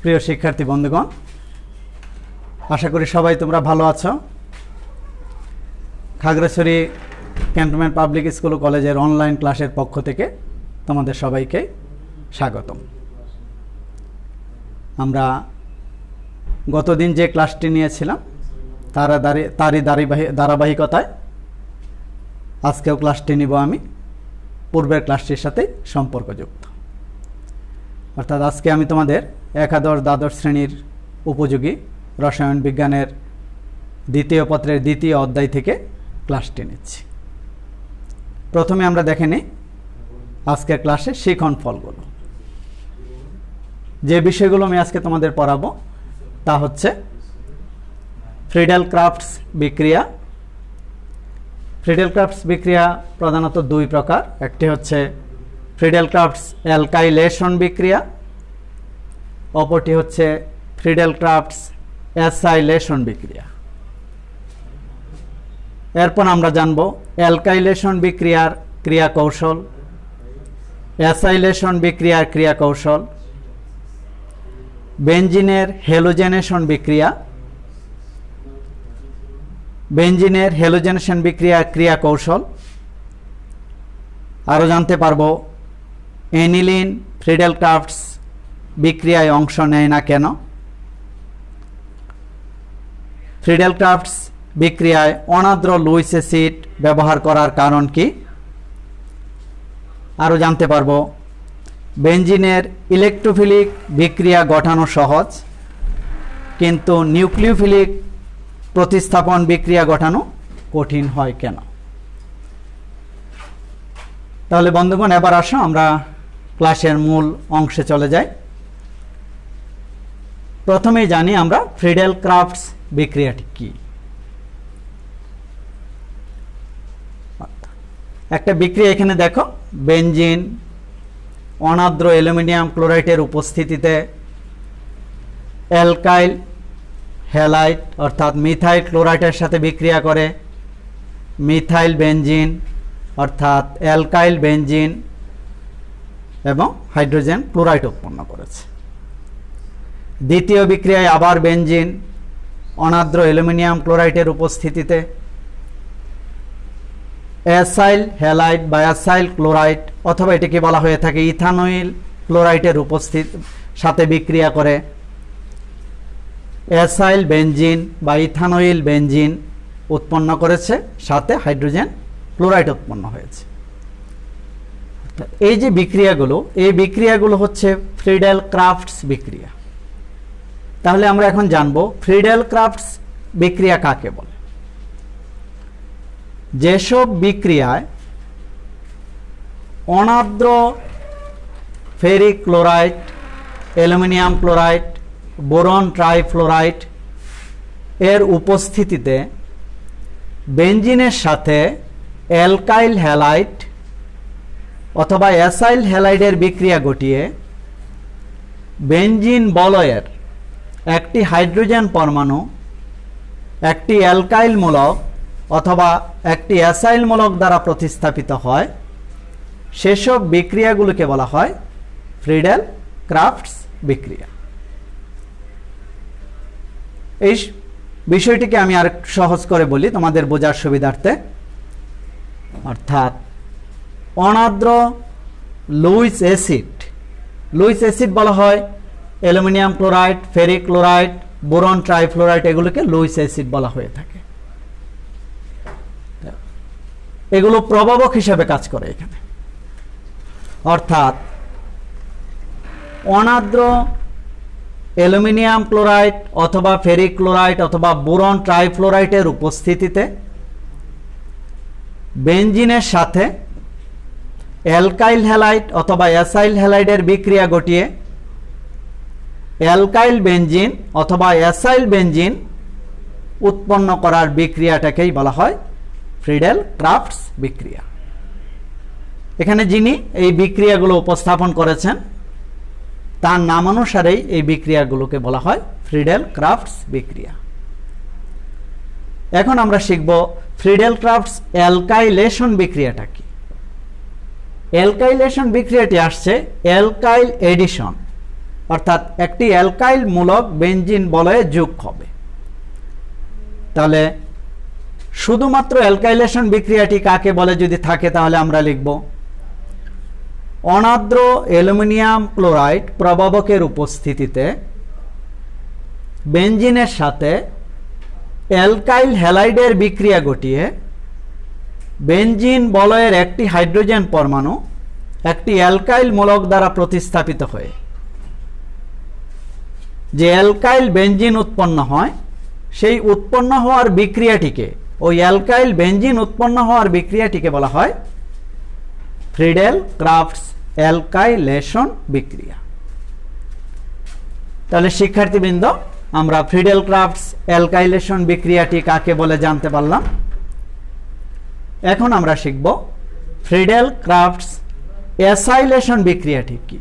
প্রিয় শিক্ষার্থী বন্ধুগণ, আশা করি সবাই তোমরা ভালো আছো। খাগড়াছড়ি ক্যান্টনমেন্ট পাবলিক স্কুল ও কলেজের অনলাইন ক্লাসের পক্ষ থেকে তোমাদের সবাইকে স্বাগতম। আমরা গতদিন যে ক্লাসটি নিয়েছিলাম তারই ধারাবাহিকতায় আজকেও ক্লাসটি নিব আমি, পূর্বের ক্লাসটির সাথে সম্পর্কযুক্ত। অর্থাৎ আজকে আমি তোমাদের একাদশ দ্বাদশ শ্রেণীর উপযোগী রসায়ন বিজ্ঞানের দ্বিতীয় পত্রের দ্বিতীয় অধ্যায় থেকে ক্লাসটি নিচ্ছি। প্রথমে আমরা দেখে নিই আজকের ক্লাসে শিখন ফলগুলো। যে বিষয়গুলো আমি আজকে তোমাদের পড়াবো তা হচ্ছে ফ্রিডেল ক্রাফটস বিক্রিয়া। ফ্রিডেল ক্রাফটস বিক্রিয়া প্রধানত দুই প্রকার। একটি হচ্ছে ফ্রিডেল ক্রাফটস অ্যালকাইলেশন বিক্রিয়া, অপরটি হচ্ছে ফ্রিডেল ক্রাফটস অ্যাসাইলেশন বিক্রিয়া। এরপর আমরা জানব অ্যালকাইলেশন বিক্রিয়ার ক্রিয়া কৌশল, অ্যাসাইলেশন বিক্রিয়ার ক্রিয়া কৌশল, বেনজিনের হ্যালোজেনেশন বিক্রিয়া, বেনজিনের হ্যালোজেনেশন বিক্রিয়ার ক্রিয়া কৌশল। আরও জানতে পারবো অ্যানিলিন ফ্রিডেল ক্রাফটস বিক্রিয়ায় অংশ নেয় না কেন, ফ্রিডেল ক্রাফটস বিক্রিয়ায় অনাদ্র লুইস অ্যাসিড ব্যবহার করার কারণ কি। আরও জানতে পারবো বেনজিনের ইলেকট্রোফিলিক বিক্রিয়া ঘটানো সহজ, কিন্তু নিউক্লিওফিলিক প্রতিস্থাপন বিক্রিয়া ঘটানো কঠিন হয় কেন। তাহলে বন্ধুগণ, এবার আসো আমরা ক্লাসের মূল অংশে চলে যাই। প্রথমেই জানি আমরা ফ্রিডেল ক্রাফটস বিক্রিয়াটি কি। একটা বিক্রিয়া এখানে দেখো, বেনজিন অনাদ্র অ্যালুমিনিয়াম ক্লোরাইডের উপস্থিতিতে অ্যালকাইল হ্যালাইড অর্থাৎ মিথাইল ক্লোরাইডের সাথে বিক্রিয়া করে মিথাইল বেনজিন অর্থাৎ অ্যালকাইল বেনজিন এবং হাইড্রোজেন ক্লোরাইড উৎপন্ন করেছে। দ্বিতীয় বিক্রিয়ায় আবার বেনজিন অনাদ্র অ্যালুমিনিয়াম ক্লোরাইডের উপস্থিতিতে অ্যাসাইল হ্যালাইড বা অ্যাসাইল ক্লোরাইড অথবা এটাকে বলা হয়ে থাকে ইথানয়েল ক্লোরাইডের সাথে বিক্রিয়া করে অ্যাসাইল বেনজিন বা ইথানয়েল বেনজিন উৎপন্ন করেছে, সাথে হাইড্রোজেন ক্লোরাইড উৎপন্ন হয়েছে। এই যে বিক্রিয়াগুলো, এই বিক্রিয়াগুলো হচ্ছে ফ্রিডেল ক্রাফটস বিক্রিয়া। তাহলে আমরা এখন জানব ফ্রিডেল ক্রাফটস বিক্রিয়া কাকে বলে। যেসব বিক্রিয়ায় অনাদ্র ferric chloride, aluminium chloride, boron trifluoride এর উপস্থিতিতে বেনজিনের সাথে অ্যালকাইল হ্যালাইড অথবা অ্যাসাইল হ্যালাইডের বিক্রিয়া ঘটিয়ে বেনজিন বলয়ের একটি হাইড্রোজেন পরমাণু একটি অ্যালকাইল মূলক অথবা একটি অ্যাসাইল মূলক দ্বারা প্রতিস্থাপিত হয়, সেসব বিক্রিয়াগুলোকে বলা হয় ফ্রিডেল ক্রাফটস বিক্রিয়া। এই বিষয়টিকে আমি আর সহজ করে বলি তোমাদের বোঝার সুবিধার্থে। অর্থাৎ অনাদ্র লুইস অ্যাসিড বলা হয় aluminium chloride, ferric chloride, boron trifluoride, এগুলোকে লুইস অ্যাসিড বলা হয়ে থাকে। এগুলো প্রভাবক হিসেবে কাজ করে এখানে। অর্থাৎ অনাদ্র অ্যালুমিনিয়াম ক্লোরাইড অথবা ফেরিক ক্লোরাইড অথবা বোরন ট্রাইফ্লোরাইডের উপস্থিতিতে বেনজিনের সাথে অ্যালকাইল হ্যালাইড অথবা অ্যাসাইল হ্যালাইডের বিক্রিয়া ঘটিয়ে অ্যালকাইল বেনজিন অথবা অ্যাসাইল বেনজিন উৎপন্ন করার বিক্রিয়াটাকেই বলা হয় ফ্রিডেল ক্রাফটস বিক্রিয়া। এখানে যিনি এই বিক্রিয়াগুলো উপস্থাপন করেছেন তার নাম অনুসারেই এই বিক্রিয়াগুলোকে বলা হয় ফ্রিডেল ক্রাফটস বিক্রিয়া। এখন আমরা শিখব ফ্রিডেল ক্রাফটস অ্যালকাইলেশন বিক্রিয়াটা কি। অ্যালকাইলেশন বিক্রিয়াটি আসছে অ্যালকাইল এডিশন, অর্থাৎ একটি অ্যালকাইল মূলক বেনজিন বলয়ে যোগ হবে। তাহলে শুধুমাত্র অ্যালকাইলেশন বিক্রিয়াটি কাকে বলে যদি থাকে তাহলে আমরা লিখব অনার্দ্র অ্যালুমিনিয়াম ক্লোরাইড প্রভাবকের উপস্থিতিতে বেনজিনের সাথে অ্যালকাইল হ্যালাইডের বিক্রিয়া ঘটিয়ে বেনজিন বলয়ের একটি হাইড্রোজেন পরমাণু একটি অ্যালকাইল মূলক দ্বারা প্রতিস্থাপিত হয়ে যে অ্যালকাইল বেনজিন উৎপন্ন হয়, সেই উৎপন্ন হওয়ার বিক্রিয়াটিকে, ওই অ্যালকাইল বেনজিন উৎপন্ন হওয়ার বিক্রিয়াটিকে বলা হয় ফ্রিডেল ক্রাফটস অ্যালকাইলেশন বিক্রিয়া। তাহলে শিক্ষার্থীবৃন্দ, আমরা ফ্রিডেল ক্রাফটস অ্যালকাইলেশন বিক্রিয়াটি কাকে বলে জানতে পারলাম। এখন আমরা শিখব ফ্রিডেল ক্রাফটস অ্যাসাইলেশন বিক্রিয়াটি কি।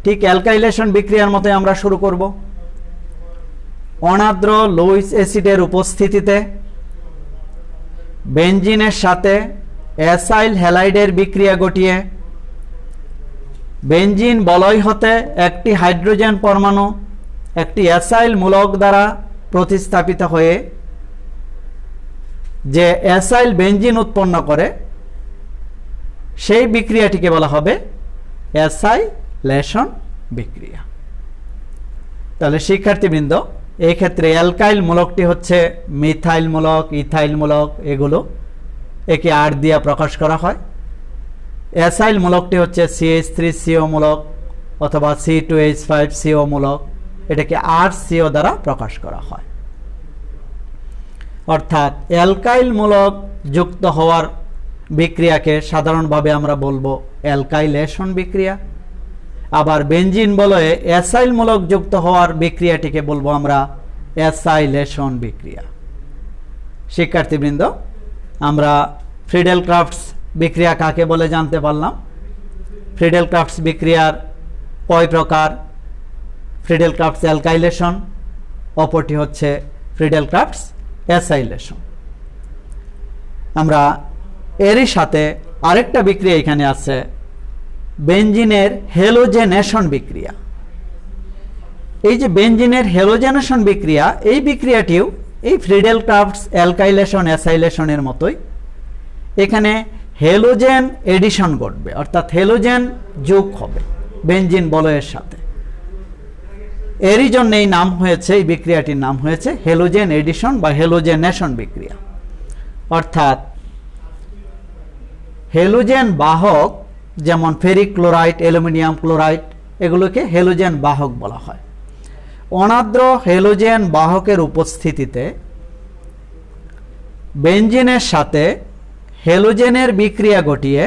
ঠিক অ্যালকাইলেশন বিক্রিয়ার মতো আমরা শুরু করব। অনার্দ্র লুইস অ্যাসিডের উপস্থিতিতে বেনজিনের সাথে অ্যাসাইল হ্যালাইডের বিক্রিয়া ঘটিয়ে বেনজিন বলয় হতে একটি হাইড্রোজেন পরমাণু একটি অ্যাসাইল মূলক দ্বারা প্রতিস্থাপিত হয়ে যে অ্যাসাইল বেনজিন উৎপন্ন করে, সেই বিক্রিয়াটিকে বলা হবে অ্যাসাইলেশন বিক্রিয়া। তাহলে শিক্ষার্থীবৃন্দ, এই ক্ষেত্রে অ্যালকাইল মূলকটি হচ্ছে মিথাইল মূলক, ইথাইল মূলক, এগুলো একে আর দিয়ে প্রকাশ করা হয়। অ্যাসাইল মূলকটি হচ্ছে CH3CO মূলক অথবা C2H5CO মূলক, এটাকে RCO দ্বারা প্রকাশ করা হয়। অর্থাৎ অ্যালকাইল মূলক যুক্ত হওয়ার বিক্রিয়াকে সাধারণভাবে আমরা বলবো অ্যালকাইলেশন বিক্রিয়া। আবার বেনজিন বলয়ে অ্যাসাইল মূলক যুক্ত হওয়ার বিক্রিয়াটিকে বলবো আমরা অ্যাসাইলেশন বিক্রিয়া। শিক্ষার্থীবৃন্দ, আমরা ফ্রিডেল ক্রাফটস বিক্রিয়া কাকে বলে জানতে পারলাম। ফ্রিডেল ক্রাফটস বিক্রিয়ার কয় প্রকার? ফ্রিডেল ক্রাফটস অ্যালকাইলেশন, অপরটি হচ্ছে ফ্রিডেল ক্রাফটস অ্যাসাইলেশন। আমরা এরই সাথে আরেকটা বিক্রিয়া এখানে আছে, বেনজিনের হ্যালোজেনেশন বিক্রিয়া। এই যে বেনজিনের হ্যালোজেনেশন বিক্রিয়া, এই বিক্রিয়াটিও এই ফ্রিডেল ক্রাফটস অ্যালকাইলেশন অ্যাসাইলেশনের মতোই। এখানে হ্যালোজেন এডিশন ঘটবে, অর্থাৎ হ্যালোজেন যোগ হবে বেনজিন বলয়ের সাথে। এরই জন্য এই নাম হয়েছে, এই বিক্রিয়াটির নাম হয়েছে হ্যালোজেন এডিশন বা হ্যালোজেনেশন বিক্রিয়া। অর্থাৎ হ্যালোজেন বাহক যেমন ফেরিক ক্লোরাইড, অ্যালুমিনিয়াম ক্লোরাইড, এগুলোকে হ্যালোজেন বাহক বলা হয়। অনার্দ্র হ্যালোজেন বাহকের উপস্থিতিতে বেনজিনের সাথে হ্যালোজেনের বিক্রিয়া ঘটিয়ে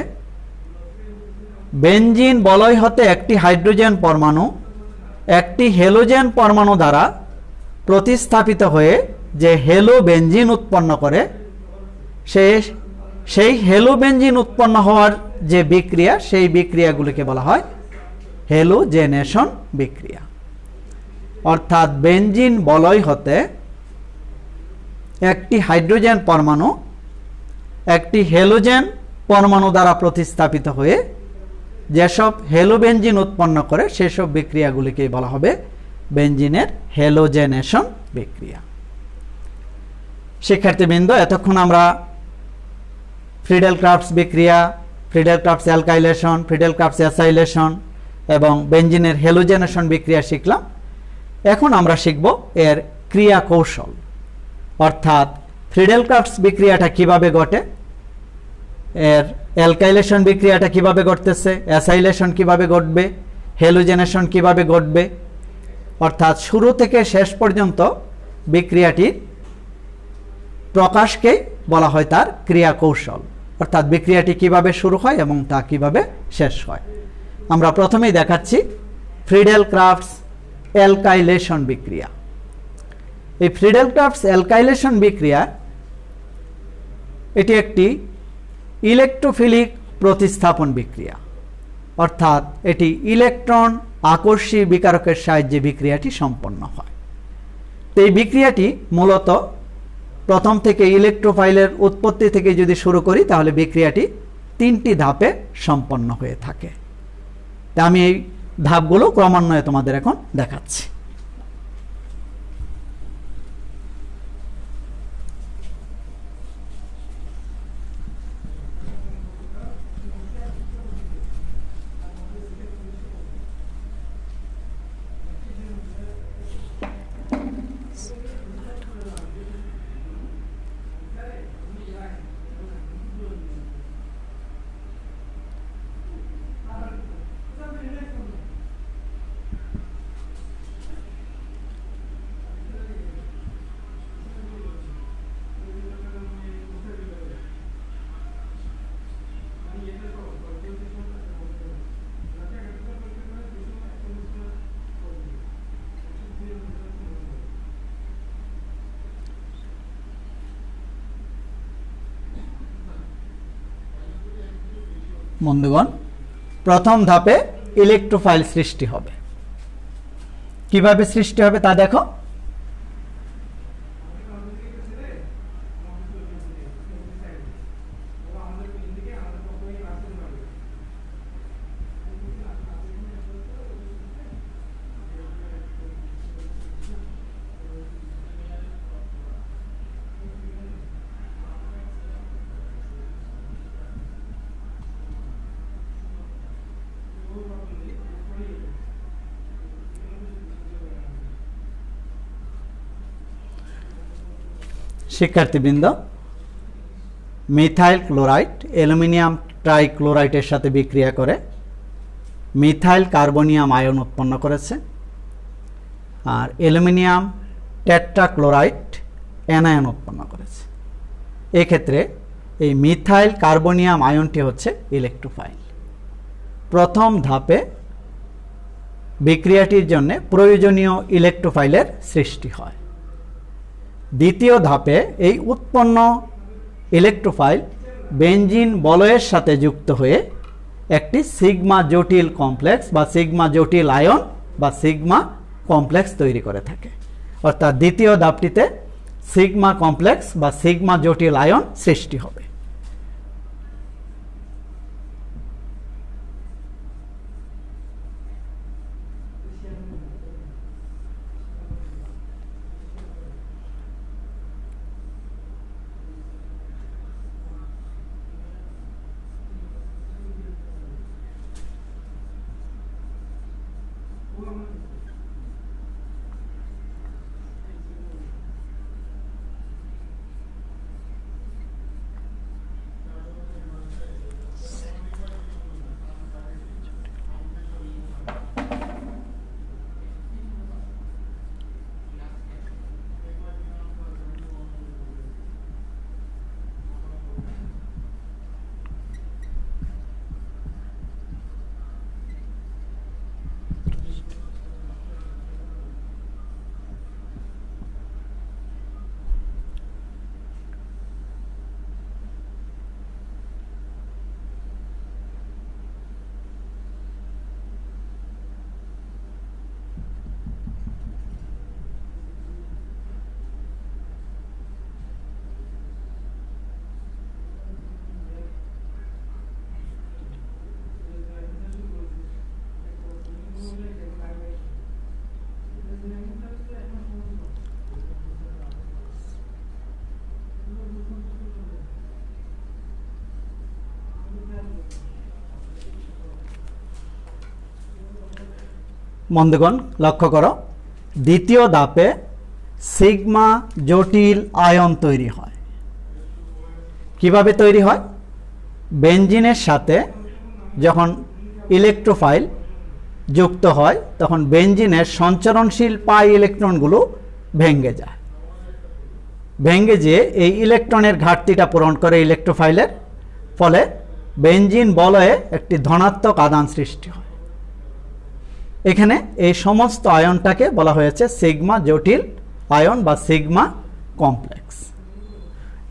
বেনজিন বলয় হতে একটি হাইড্রোজেন পরমাণু একটি হ্যালোজেন পরমাণু দ্বারা প্রতিস্থাপিত হয়ে যে হ্যালো বেনজিন উৎপন্ন করে, সেই হ্যালো বেনজিন উৎপন্ন হওয়ার যে বিক্রিয়া, সেই বিক্রিয়াগুলিকে বলা হয় হ্যালোজেনেশন বিক্রিয়া। অর্থাৎ বেনজিন বলয় হতে একটি হাইড্রোজেন পরমাণু একটি হ্যালোজেন পরমাণু দ্বারা প্রতিস্থাপিত হয়ে যেসব হ্যালো বেনজিন উৎপন্ন করে, সেসব বিক্রিয়াগুলিকে বলা হবে বেনজিনের হ্যালোজেনেশন বিক্রিয়া। শিক্ষার্থীবৃন্দ, এতক্ষণ আমরা ফ্রিডেল ক্রাফটস বিক্রিয়া, Friedel crafts alkylation, Friedel crafts acylation এবং বেনজিনের হ্যালোজেনেশন বিক্রিয়া শিখলাম। এখন আমরা শিখব এর ক্রিয়া কৌশল, অর্থাৎ ফ্রিডেল ক্রাফটস বিক্রিয়াটা কিভাবে ঘটে, এর অ্যালকাইলেশন বিক্রিয়াটা কিভাবে ঘটতেছে, অ্যাসাইলেশন কিভাবে ঘটবে, হ্যালোজেনেশন কিভাবে ঘটবে। অর্থাৎ শুরু থেকে শেষ পর্যন্ত বিক্রিয়াটির প্রকাশকেই বলা হয় তার ক্রিয়া কৌশল, অর্থাৎ বিক্রিয়াটি কিভাবে শুরু হয় এবং তা কিভাবে শেষ হয়। আমরা প্রথমেই দেখাচ্ছি ফ্রিডেল ক্রাফটস অ্যালকাইলেশন বিক্রিয়া। এই ফ্রিডেল ক্রাফটস অ্যালকাইলেশন বিক্রিয়া এটি একটি ইলেকট্রোফিলিক প্রতিস্থাপন বিক্রিয়া, অর্থাৎ এটি ইলেকট্রন আকর্ষী বিকারকের সাহায্যে বিক্রিয়াটি সম্পন্ন হয়। তো এই বিক্রিয়াটি মূলত প্রথম থেকে ইলেকট্রোফাইলের উৎপত্তি থেকে যদি শুরু করি, তাহলে বিক্রিয়াটি 3টি ধাপে সম্পন্ন হয়ে থাকে। তা আমি এই ধাপগুলো ক্রমান্বয়ে তোমাদের এখন দেখাচ্ছি। বন্ধুগণ, প্রথম ধাপে ইলেকট্রোফাইল সৃষ্টি হবে। কিভাবে সৃষ্টি হবে তা দেখো। শিক্ষার্থীবৃন্দ, মিথাইল ক্লোরাইড অ্যালুমিনিয়াম ট্রাইক্লোরাইডের সাথে বিক্রিয়া করে মিথাইল কার্বনিয়াম আয়ন উৎপন্ন করেছে, আর অ্যালুমিনিয়াম টেট্রাক্লোরাইড অ্যানায়ন উৎপন্ন করেছে। এক্ষেত্রে এই মিথাইল কার্বনিয়াম আয়নটি হচ্ছে ইলেকট্রোফাইল। প্রথম ধাপে বিক্রিয়াটির জন্য প্রয়োজনীয় ইলেকট্রোফাইলের সৃষ্টি হয়। দ্বিতীয় ধাপে এই উৎপন্ন ইলেকট্রোফাইল বেনজিন বলয়ের সাথে যুক্ত হয়ে একটি সিগমা জটিল কমপ্লেক্স বা সিগমা জটিল আয়ন বা সিগমা কমপ্লেক্স তৈরি করে থাকে। অর্থাৎ দ্বিতীয় ধাপটিতে সিগমা কমপ্লেক্স বা সিগমা জটিল আয়ন সৃষ্টি হবে। বন্ধুগণ, লক্ষ্য করো, দ্বিতীয় ধাপে সিগমা জটিল আয়ন তৈরি হয়। কিভাবে তৈরি হয়? বেনজিনের সাথে যখন ইলেকট্রোফাইল যুক্ত হয় তখন বেনজিনের সঞ্চরণশীল পাই ইলেকট্রনগুলো ভেঙে যায়। ভেঙে যেয়ে এই ইলেকট্রনের ঘাটতিটা পূরণ করে ইলেকট্রোফাইলের, ফলে বেনজিন বলয়ে একটি ধনাত্মক আধান সৃষ্টি হয়। এখানে এই সমস্ত আয়নটাকে বলা হয়েছে সিগমা জটিল আয়ন বা সিগমা কমপ্লেক্স।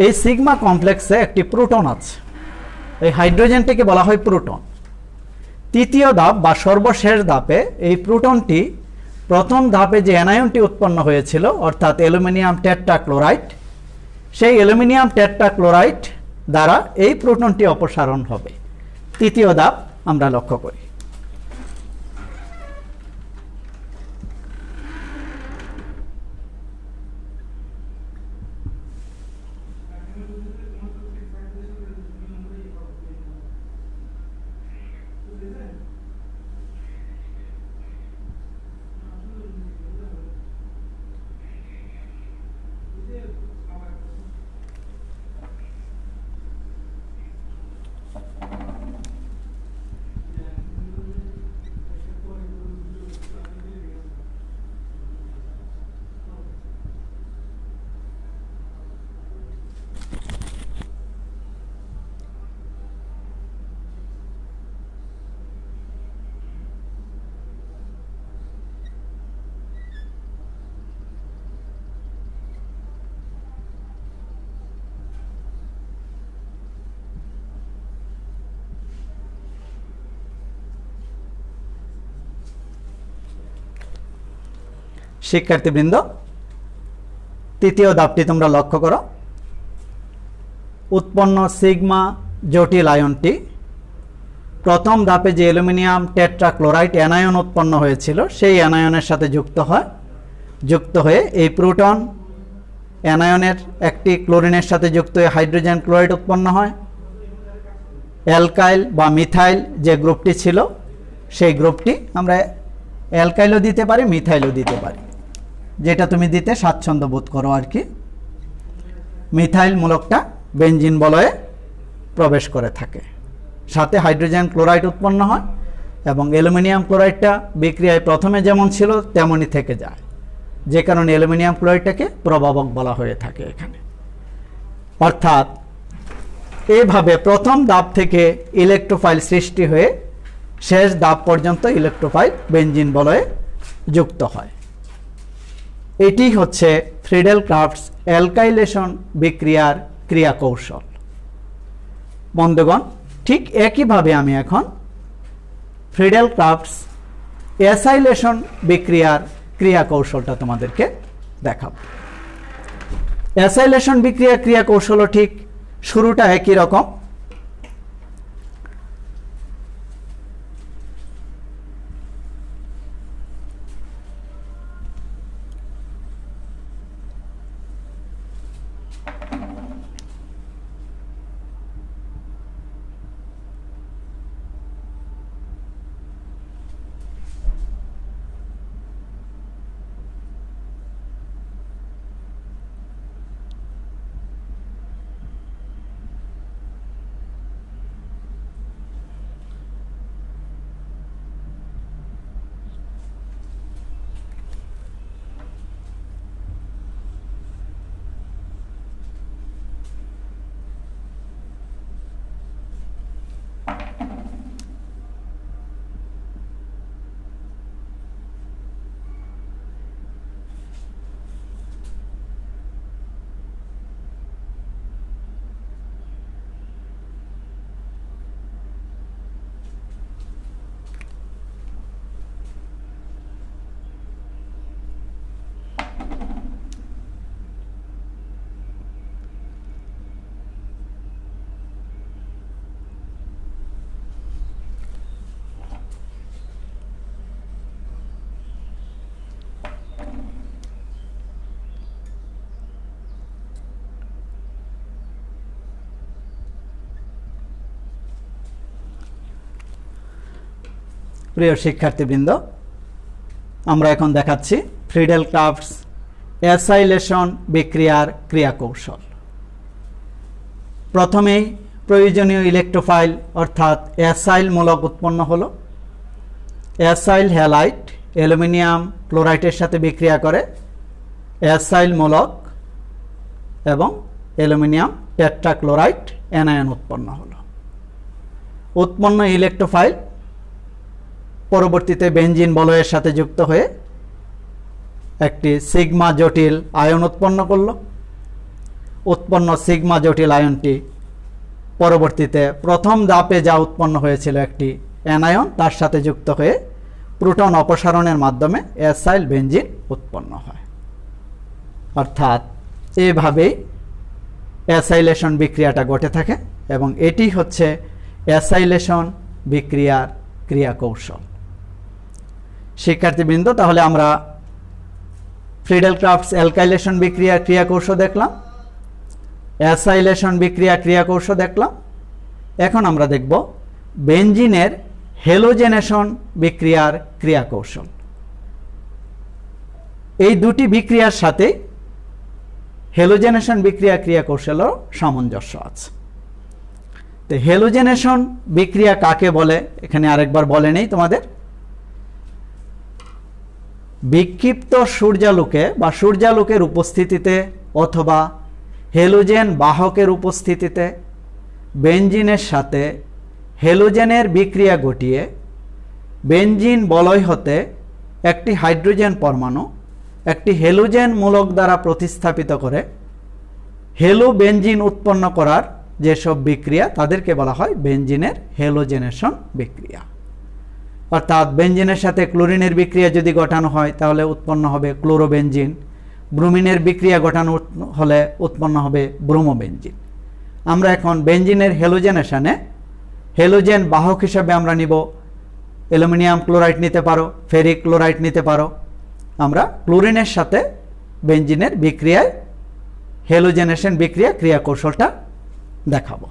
এই সিগমা কমপ্লেক্সে একটি প্রোটন আছে, এই হাইড্রোজেনটিকে বলা হয় প্রোটন। তৃতীয় ধাপ বা সর্বশেষ ধাপে এই প্রোটনটি প্রথম ধাপে যে অ্যানায়নটি উৎপন্ন হয়েছিল অর্থাৎ অ্যালুমিনিয়াম টেট্রাক্লোরাইড, সেই অ্যালুমিনিয়াম টেট্রাক্লোরাইড দ্বারা এই প্রোটনটি অপসারণ হবে। তৃতীয় ধাপ আমরা লক্ষ্য করি। শিক্ষার্থীবৃন্দ, তৃতীয় ধাপটি তোমরা লক্ষ্য করো। উৎপন্ন সিগমা জটিল আয়নটি প্রথম ধাপে যে অ্যালুমিনিয়াম টেট্রাক্লোরাইড অ্যানায়ন উৎপন্ন হয়েছিল সেই অ্যানায়নের সাথে যুক্ত হয়ে এই প্রোটন অ্যানায়নের একটি ক্লোরিনের সাথে যুক্ত হয়ে হাইড্রোজেন ক্লোরাইড উৎপন্ন হয়। অ্যালকাইল বা মিথাইল যে গ্রুপটি ছিল সেই গ্রুপটি আমরা অ্যালকাইলও দিতে পারি, মিথাইলও দিতে পারি, যেটা তুমি দিতে স্বাচ্ছন্দ্য বোধ করো আর কি। মিথাইল মূলকটা বেনজিন বলয়ে প্রবেশ করে থাকে, সাথে হাইড্রোজেন ক্লোরাইড উৎপন্ন হয় এবং অ্যালুমিনিয়াম ক্লোরাইডটা বিক্রিয়ায় প্রথমে যেমন ছিল তেমনই থেকে যায়, যে কারণে অ্যালুমিনিয়াম ক্লোরাইডটাকে প্রভাবক বলা হয়ে থাকে এখানে। অর্থাৎ এইভাবে প্রথম ধাপ থেকে ইলেকট্রোফাইল সৃষ্টি হয়ে শেষ ধাপ পর্যন্ত ইলেকট্রোফাইল বেনজিন বলয়ে যুক্ত হয়। এটি হচ্ছে ফ্রিডেল ক্রাফটস অ্যালকাইলেশন বিক্রিয়ার ক্রিয়া কৌশল। বন্ধুগণ, ঠিক একইভাবে আমি এখন ফ্রিডেল ক্রাফটস অ্যাসাইলেশন বিক্রিয়ার ক্রিয়া কৌশলটা তোমাদেরকে দেখাবো। অ্যাসাইলেশন বিক্রিয়া ক্রিয়া কৌশলও ঠিক শুরুটা একই রকম। প্রিয় শিক্ষার্থীবৃন্দ, আমরা এখন দেখাচ্ছি ফ্রিডেল ক্রাফটস অ্যাসাইলেশন বিক্রিয়ার ক্রিয়া কৌশল। প্রথমেই প্রয়োজনীয় ইলেকট্রোফাইল অর্থাৎ অ্যাসাইল মূলক উৎপন্ন হলো। অ্যাসাইল হ্যালাইড অ্যালুমিনিয়াম ক্লোরাইডের সাথে বিক্রিয়া করে অ্যাসাইল মূলক এবং অ্যালুমিনিয়াম টেট্রাক্লোরাইড অ্যানায়ন উৎপন্ন হলো। উৎপন্ন ইলেকট্রোফাইল পরবর্তীতে বেনজিন বলয়ের সাথে যুক্ত হয়ে একটি সিগমা জটিল আয়ন উৎপন্ন করল। উৎপন্ন সিগমা জটিল আয়নটি পরবর্তীতে প্রথম ধাপে যা উৎপন্ন হয়েছিল একটি অ্যানায়ন, তার সাথে যুক্ত হয়ে প্রোটন অপসারণের মাধ্যমে অ্যাসাইল বেনজিন উৎপন্ন হয়। অর্থাৎ এভাবেই অ্যাসাইলেশন বিক্রিয়াটা ঘটে থাকে এবং এটি হচ্ছে অ্যাসাইলেশন বিক্রিয়ার ক্রিয়া কৌশল। শিক্ষার্থীবৃন্দ, তাহলে আমরা ফ্রিডেল ক্রাফটস অ্যালকাইলেশন বিক্রিয়া ক্রিয়া কৌশল দেখলাম, অ্যাসাইলেশন বিক্রিয়া ক্রিয়া কৌশল দেখলাম। এখন আমরা দেখব বেনজিনের হেলোজেনেশন বিক্রিয়ার ক্রিয়া কৌশল। এই দুটি বিক্রিয়ার সাথে হেলোজেনেশন বিক্রিয়া ক্রিয়া কৌশলের সামঞ্জস্য আছে। তো হেলোজেনেশন বিক্রিয়া কাকে বলে এখানে আরেকবার বলে নেই তোমাদের। বিক্ষিপ্ত সূর্যালোকে বা সূর্যালোকের উপস্থিতিতে অথবা হেলোজেন বাহকের উপস্থিতিতে বেনজিনের সাথে হেলোজেনের বিক্রিয়া ঘটিয়ে বেনজিন বলয় হতে একটি হাইড্রোজেন পরমাণু একটি হেলোজেন মূলক দ্বারা প্রতিস্থাপিত করে হেলো বেনজিন উৎপন্ন করার যেসব বিক্রিয়া তাদেরকে বলা হয় বেনজিনের হেলোজেনেশন বিক্রিয়া। অর্থাৎ বেনজিনের সাথে ক্লোরিনের বিক্রিয়া যদি ঘটানো হয় তাহলে উৎপন্ন হবে ক্লোরোবেনজিন, ব্রোমিনের বিক্রিয়া ঘটানো হলে উৎপন্ন হবে ব্রোমোবেনজিন। আমরা এখন বেনজিনের হেলোজেনেশনে হেলোজেন বাহক হিসাবে আমরা নিব অ্যালুমিনিয়াম ক্লোরাইড নিতে পারো, ফেরিক ক্লোরাইড নিতে পারো। আমরা ক্লোরিনের সাথে বেনজিনের বিক্রিয়ায় হেলোজেনেশন বিক্রিয়া ক্রিয়া কৌশলটা দেখাবো।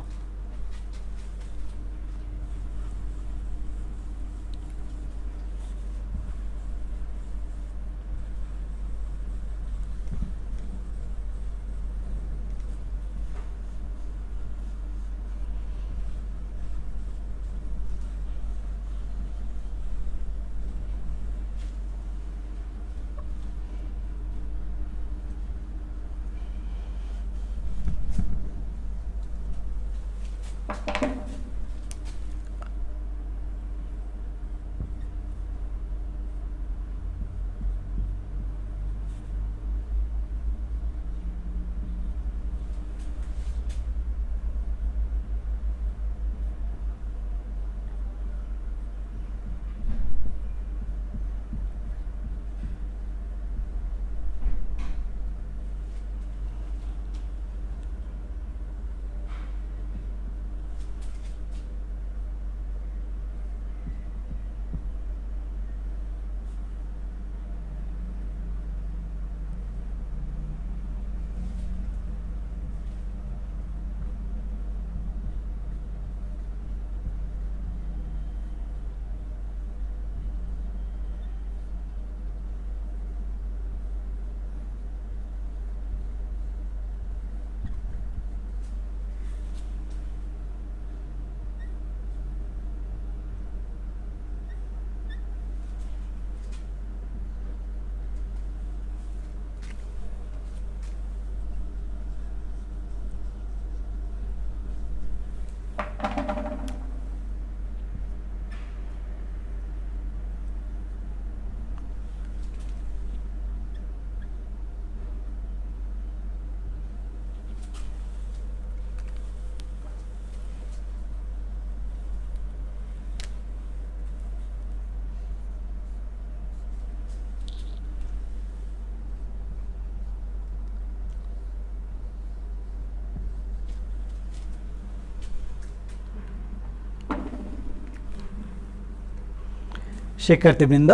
শিক্ষার্থীবৃন্দ,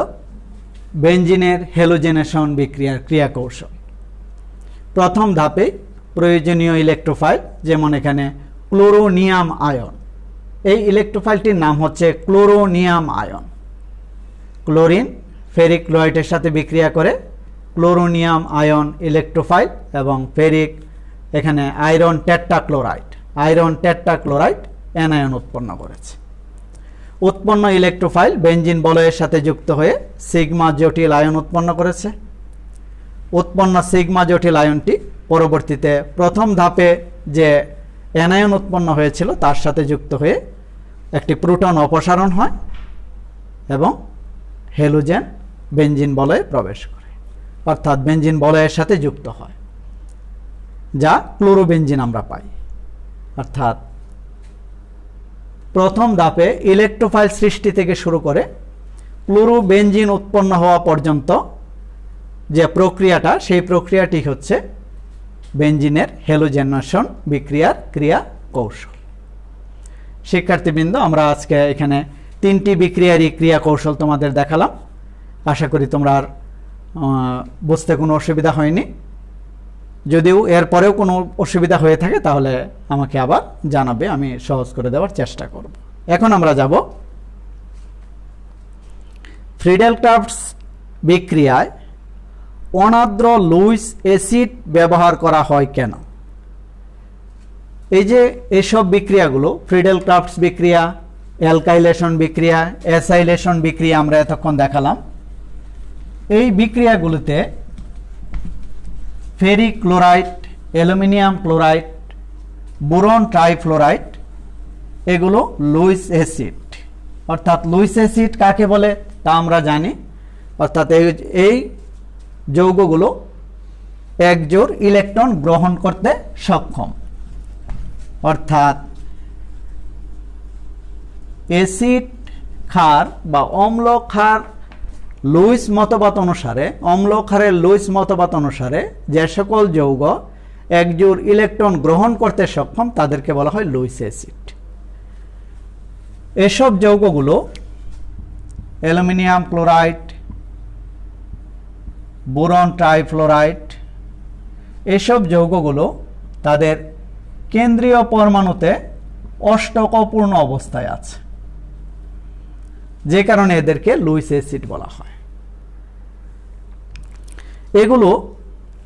বেনজিনের হেলোজেনেশন বিক্রিয়ার ক্রিয়া কৌশল। প্রথম ধাপে প্রয়োজনীয় ইলেকট্রোফাইল, যেমন এখানে ক্লোরোনিয়াম আয়ন। এই ইলেকট্রোফাইলটির নাম হচ্ছে ক্লোরোনিয়াম আয়ন। ক্লোরিন ফেরিক ক্লোরাইডের সাথে বিক্রিয়া করে ক্লোরোনিয়াম আয়ন ইলেকট্রোফাইল এবং ফেরিক এখানে আয়রন টেট্রাক্লোরাইড অ্যানায়ন উৎপন্ন করেছে। উৎপন্ন ইলেকট্রোফাইল বেনজিন বলয়ের সাথে যুক্ত হয়ে সিগমা জটিল আয়ন উৎপন্ন করেছে। উৎপন্ন সিগমা জটিল আয়নটি পরবর্তীতে প্রথম ধাপে যে অ্যানায়ন উৎপন্ন হয়েছিল তার সাথে যুক্ত হয়ে একটি প্রোটন অপসারণ হয় এবং হেলোজেন বেনজিন বলয়ে প্রবেশ করে, অর্থাৎ বেনজিন বলয়ের সাথে যুক্ত হয়, যা ক্লোরোবেনজিন আমরা পাই। অর্থাৎ প্রথম ধাপে ইলেকট্রোফাইল সৃষ্টি থেকে শুরু করে ক্লোরোবেনজিন উৎপন্ন হওয়া পর্যন্ত যে প্রক্রিয়াটা, সেই প্রক্রিয়াটি হচ্ছে বেনজিনের হেলোজেনেশন বিক্রিয়ার ক্রিয়া কৌশল। শিক্ষার্থীবৃন্দ, আমরা আজকে এখানে 3টি বিক্রিয়ারই ক্রিয়া কৌশল তোমাদের দেখালাম। আশা করি তোমরা আর বুঝতে কোনো অসুবিধা হয়নি। যদিও এরপরেও কোনো অসুবিধা হয়ে থাকে তাহলে আমাকে আবার জানাবে, আমি সহজ করে দেওয়ার চেষ্টা করব। এখন আমরা যাব ফ্রিডেল-ক্রাফটস বিক্রিয়ায় অনার্দ্র লুইস অ্যাসিড ব্যবহার করা হয় কেন। এই যে এসব বিক্রিয়াগুলো, ফ্রিডেল-ক্রাফটস বিক্রিয়া, অ্যালকাইলেশন বিক্রিয়া, অ্যাসাইলেশন বিক্রিয়া আমরা এতক্ষণ দেখালাম। এই বিক্রিয়াগুলোতে ferric chloride, aluminium chloride, boron trifluoride এগুলো লুইস অ্যাসিড। অর্থাৎ লুইস অ্যাসিড কাকে বলে তা আমরা জানি। অর্থাৎ এই যৌগগুলো একজোড় ইলেকট্রন গ্রহণ করতে সক্ষম। অর্থাৎ অ্যাসিড ক্ষার বা অম্ল ক্ষার লুইস মতবাদ অনুসারে, অম্ল ক্ষারের লুইস মতবাদ অনুসারে যে সকল যৌগ একজোড় ইলেকট্রন গ্রহণ করতে সক্ষম তাদেরকে বলা হয় লুইস অ্যাসিড। এসব যৌগগুলো অ্যালুমিনিয়াম ক্লোরাইড, বোরন ট্রাইফ্লোরাইড এসব যৌগগুলো তাদের কেন্দ্রীয় পরমাণুতে অষ্টকপূর্ণ অবস্থায় আছে, যে কারণে এদেরকে লুইস অ্যাসিড বলা হয়। এগুলো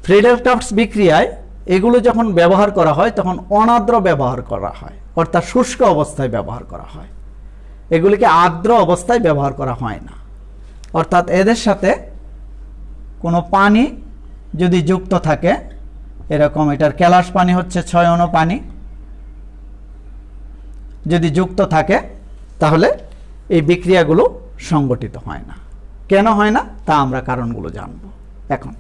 ফ্রিডেল-ক্রাফটস বিক্রিয়ায় এগুলো যখন ব্যবহার করা হয় তখন অনার্দ্র ব্যবহার করা হয়, অর্থাৎ শুষ্ক অবস্থায় ব্যবহার করা হয়। এগুলিকে আর্দ্র অবস্থায় ব্যবহার করা হয় না। অর্থাৎ এদের সাথে কোনো পানি যদি যুক্ত থাকে, এরকম এটার কেলাস পানি হচ্ছে 6 অণু পানি, যদি যুক্ত থাকে তাহলে এই বিক্রিয়াগুলো সংগঠিত হয় না। কেন হয় না তা আমরা কারণগুলো জানব এখন।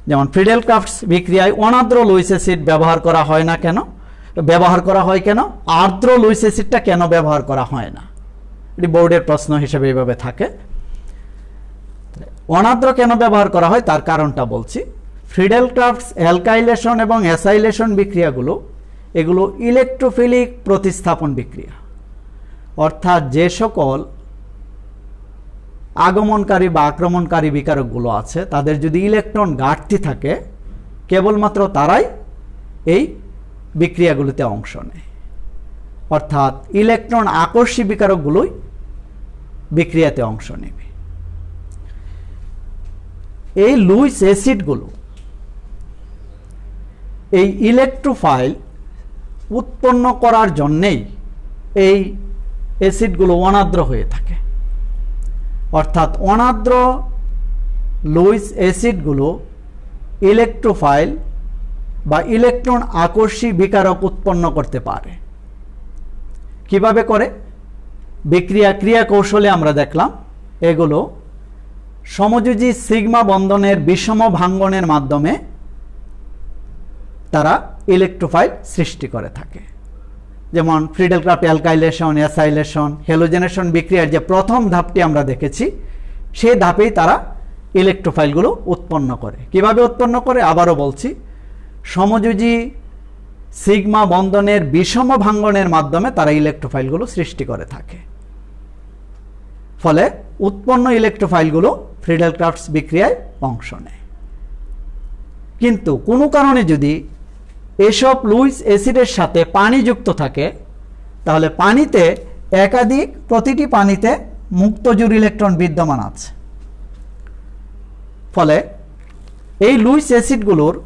যেমন ফ্রিডেল-ক্রাফটস বিক্রিয়ায় অনার্দ্র লুইস অ্যাসিড ব্যবহার করা হয় না কেন, ব্যবহার করা হয় কেন, আর্দ্র লুইস অ্যাসিডটা কেন ব্যবহার করা হয় না, এটি বোর্ডের প্রশ্ন হিসেবে এইভাবে থাকে। অনার্দ্র কেন ব্যবহার করা হয় তার কারণটা বলছি। ফ্রিডেল-ক্রাফটস অ্যালকাইলেশন এবং অ্যাসাইলেশন বিক্রিয়াগুলো এগুলো ইলেকট্রোফিলিক প্রতিস্থাপন বিক্রিয়া। অর্থাৎ যে সকল আগমনকারী বা আক্রমণকারী বিকারকগুলো আছে তাদের যদি ইলেকট্রন ঘাটতি থাকে কেবলমাত্র তারাই এই বিক্রিয়াগুলোতে অংশ নেয়। অর্থাৎ ইলেকট্রন আকর্ষী বিকারকগুলোই বিক্রিয়াতে অংশ নেবে। এই লুইস অ্যাসিডগুলো এই ইলেকট্রোফাইল উৎপন্ন করার জন্যেই এই অ্যাসিডগুলো অনার্দ্র হয়ে থাকে। অর্থাৎ অনার্দ্র লুইস অ্যাসিডগুলো ইলেকট্রোফাইল বা ইলেকট্রন আকর্ষী বিকারক উৎপন্ন করতে পারে। কিভাবে করে? ক্রিয়া কৌশলে আমরা দেখলাম এগুলো সমযোজী সিগমা বন্ধনের বিষম ভাঙ্গনের মাধ্যমে তারা ইলেকট্রোফাইল সৃষ্টি করে থাকে। যেমন ফ্রিডেল-ক্রাফট অ্যালকাইলেশন, অ্যাসাইলেশন, হ্যালোজেনেশন বিক্রিয়ার যে প্রথম ধাপটি আমরা দেখেছি সেই ধাপেই তারা ইলেকট্রোফাইলগুলো উৎপন্ন করে। কিভাবে উৎপন্ন করে আবারও বলছি, সমযোজী সিগমা বন্ধনের বিষম ভাঙ্গনের মাধ্যমে তারা ইলেকট্রোফাইলগুলো সৃষ্টি করে থাকে। ফলে উৎপন্ন ইলেকট্রোফাইলগুলো ফ্রিডেল-ক্রাফটস বিক্রিয়ায় অংশ নেয়। কিন্তু কোনো কারণে যদি এসব লুইস অ্যাসিডের সাথে পানি যুক্ত থাকে তাহলে পানিতে প্রতিটি পানিতে মুক্তজোড় ইলেকট্রন বিদ্যমান আছে। ফলে এই লুইস অ্যাসিডগুলোর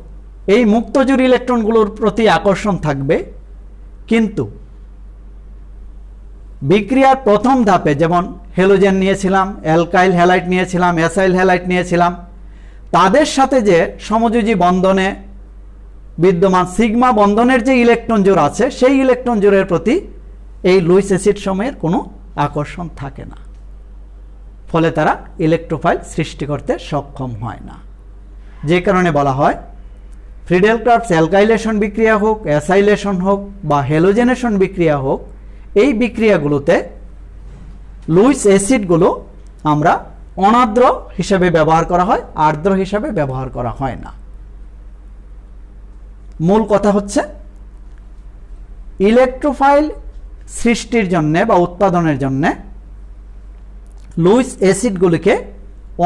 এই মুক্তজোড় ইলেকট্রনগুলোর প্রতি আকর্ষণ থাকবে। কিন্তু বিক্রিয়ার প্রথম ধাপে যেমন হ্যালোজেন নিয়েছিলাম, অ্যালকাইল হ্যালাইড নিয়েছিলাম, অ্যাসাইল হ্যালাইড নিয়েছিলাম, তাদের সাথে যে সমযোজী বন্ধনে বিদ্যমান সিগমা বন্ধনের যে ইলেকট্রন জোড় আছে সেই ইলেকট্রন জোড়ের প্রতি এই লুইস অ্যাসিড সমূহের কোনো আকর্ষণ থাকে না। ফলে তারা ইলেকট্রোফাইল সৃষ্টি করতে সক্ষম হয় না। যে কারণে বলা হয় ফ্রিডেল-ক্রাফটস অ্যালকাইলেশন বিক্রিয়া হোক, অ্যাসাইলেশন হোক বা হ্যালোজেনেশন বিক্রিয়া হোক, এই বিক্রিয়াগুলোতে লুইস অ্যাসিডগুলো আমরা অনার্দ্র হিসেবে ব্যবহার করা হয়, আর্দ্র হিসেবে ব্যবহার করা হয় না। মূল কথা হচ্ছে ইলেকট্রোফাইল সৃষ্টির জন্য বা উৎপাদনের জন্য লুইস অ্যাসিডগুলিকে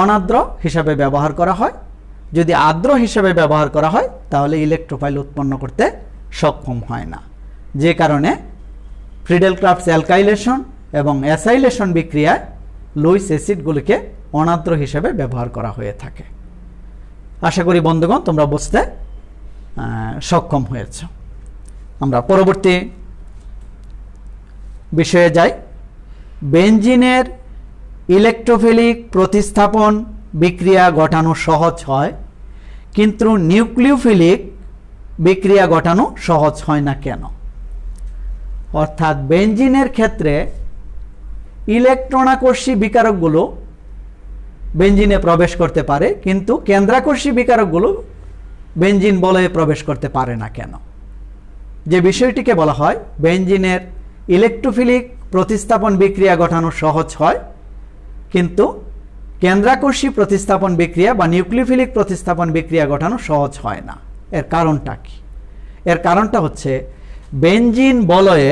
অনার্দ্র হিসাবে ব্যবহার করা হয়। যদি আর্দ্র হিসাবে ব্যবহার করা হয় তাহলে ইলেকট্রোফাইল উৎপন্ন করতে সক্ষম হয় না, যে কারণে ফ্রিডেল ক্রাফটস অ্যালকাইলেশন এবং অ্যাসাইলেশন বিক্রিয়ায় লুইস অ্যাসিডগুলিকে অনার্দ্র হিসাবে ব্যবহার করা হয়ে থাকে। আশা করি বন্ধুগণ তোমরা বুঝতে সক্ষম হয়েছ। আমরা পরবর্তী বিষয়ে যাই। বেনজিনের ইলেকট্রোফিলিক প্রতিস্থাপন বিক্রিয়া ঘটানো সহজ হয়, কিন্তু নিউক্লিওফিলিক বিক্রিয়া ঘটানো সহজ হয় না কেন? অর্থাৎ বেনজিনের ক্ষেত্রে ইলেকট্রনাকর্ষী বিকারকগুলো বেনজিনে প্রবেশ করতে পারে, কিন্তু কেন্দ্রাকর্ষী বিকারকগুলো বেনজিন বলয়ে প্রবেশ করতে পারে না কেন? যে বিষয়টিকে বলা হয় বেনজিনের ইলেকট্রোফিলিক প্রতিস্থাপন বিক্রিয়া ঘটানো সহজ হয়, কিন্তু কেন্দ্রাকর্ষী প্রতিস্থাপন বিক্রিয়া বা নিউক্লিওফিলিক প্রতিস্থাপন বিক্রিয়া ঘটানো সহজ হয় না। এর কারণটা কি? এর কারণটা হচ্ছে বেনজিন বলয়ে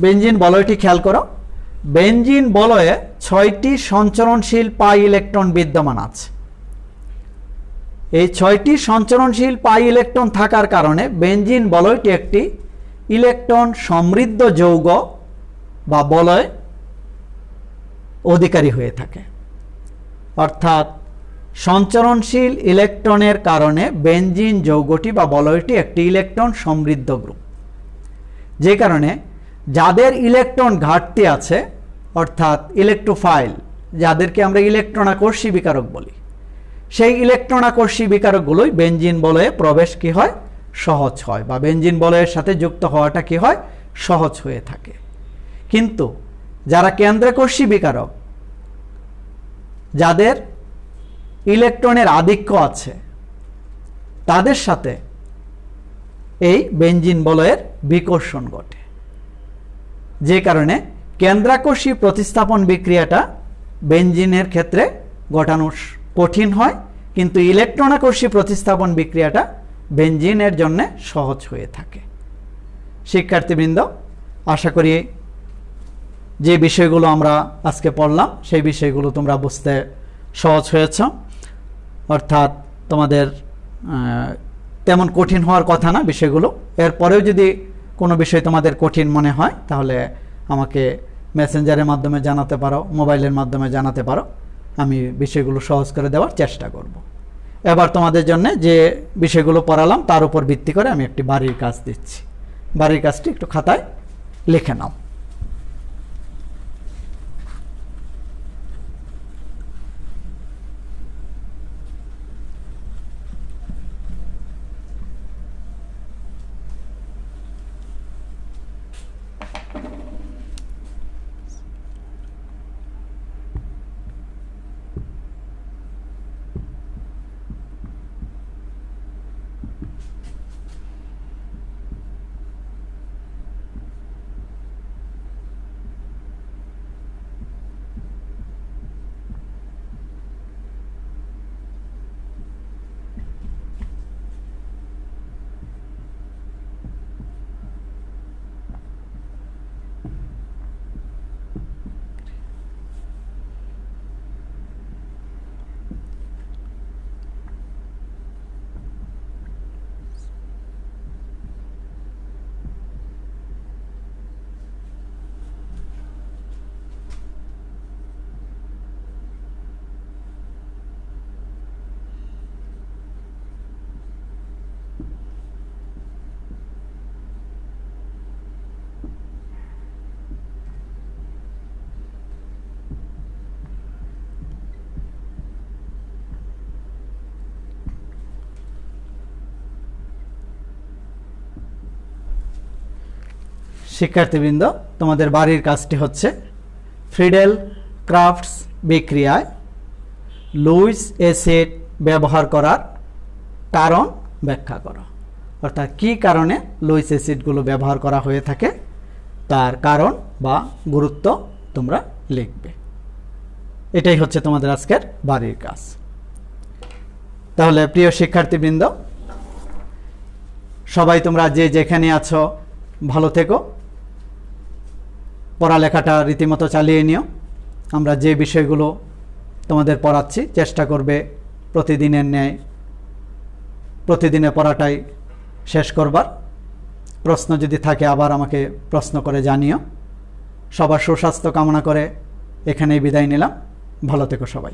বেনজিন বলয়টি খেয়াল করো। বেনজিন বলয়ে 6টি সঞ্চরণশীল পাই ইলেকট্রন বিদ্যমান আছে। এই 6টি সঞ্চরণশীল পাই ইলেকট্রন থাকার কারণে বেনজিন বলয়টি একটি ইলেকট্রন সমৃদ্ধ যৌগ বা বলয় অধিকারী হয়ে থাকে। অর্থাৎ সঞ্চরণশীল ইলেকট্রনের কারণে বেনজিন যৌগটি বা বলয়টি একটি ইলেকট্রন সমৃদ্ধ গ্রুপ, যে কারণে যাদের ইলেকট্রন ঘাটতি আছে অর্থাৎ ইলেকট্রোফাইল, যাদেরকে আমরা ইলেকট্রনাকর্ষী বিকারক বলি, সেই ইলেকট্রনাকর্ষী বিকারকগুলোই বেনজিন বলয়ে প্রবেশ কি হয়? সহজ হয়, বা বেনজিন বলয়ের সাথে যুক্ত হওয়াটা কি হয়? সহজ হয়ে থাকে। কিন্তু যারা কেন্দ্রাকর্ষী বিকারক, যাদের ইলেকট্রনের আধিক্য আছে, তাদের সাথে এই বেনজিন বলয়ের বিকর্ষণ ঘটে, যে কারণে কেন্দ্রাকর্ষী প্রতিস্থাপন বিক্রিয়াটা বেনজিনের ক্ষেত্রে ঘটানো কঠিন হয়, কিন্তু ইলেকট্রনাকর্ষী প্রতিস্থাপন বিক্রিয়াটা বেনজিনের জন্য সহজ হয়ে থাকে। শিক্ষার্থীবৃন্দ, আশা করি যে বিষয়গুলো আমরা আজকে পড়লাম সেই বিষয়গুলো তোমরা বুঝতে সহজ হয়েছে। অর্থাৎ তোমাদের তেমন কঠিন হওয়ার কথা না বিষয়গুলো। এরপরেও যদি কোনো বিষয় তোমাদের কঠিন মনে হয় তাহলে আমাকে মেসেঞ্জারের মাধ্যমে জানাতে পারো, মোবাইলের মাধ্যমে জানাতে পারো, আমি বিষয়গুলো সহজ করে দেওয়ার চেষ্টা করব। এবার তোমাদের জন্য যে বিষয়গুলো পড়ালাম তার উপর ভিত্তি করে আমি একটি বাড়ির কাজ দিচ্ছি। বাড়ির কাজটি একটু খাতায় লিখে নাও। শিক্ষার্থীবৃন্দ, তোমাদের বাড়ির কাজটি হচ্ছে ফ্রিডেল ক্রাফটস বিক্রিয়ায় লুইস অ্যাসিড ব্যবহার করার কারণ ব্যাখ্যা করো। অর্থাৎ কী কারণে লুইস অ্যাসিডগুলো ব্যবহার করা হয়ে থাকে তার কারণ বা গুরুত্ব তোমরা লিখবে। এটাই হচ্ছে তোমাদের আজকের বাড়ির কাজ। তাহলে প্রিয় শিক্ষার্থীবৃন্দ, সবাই তোমরা যে যেখানে আছো ভালো থেকো, পড়ালেখাটা রীতিমতো চালিয়ে নিও। আমরা যে বিষয়গুলো তোমাদের পড়াচ্ছি চেষ্টা করবে প্রতিদিনের ন্যায় প্রতিদিনের পড়াটাই শেষ করবার। প্রশ্ন যদি থাকে আবার আমাকে প্রশ্ন করে জানিও। সবার সুস্বাস্থ্য কামনা করে এখানেই বিদায় নিলাম। ভালো থেকো সবাই।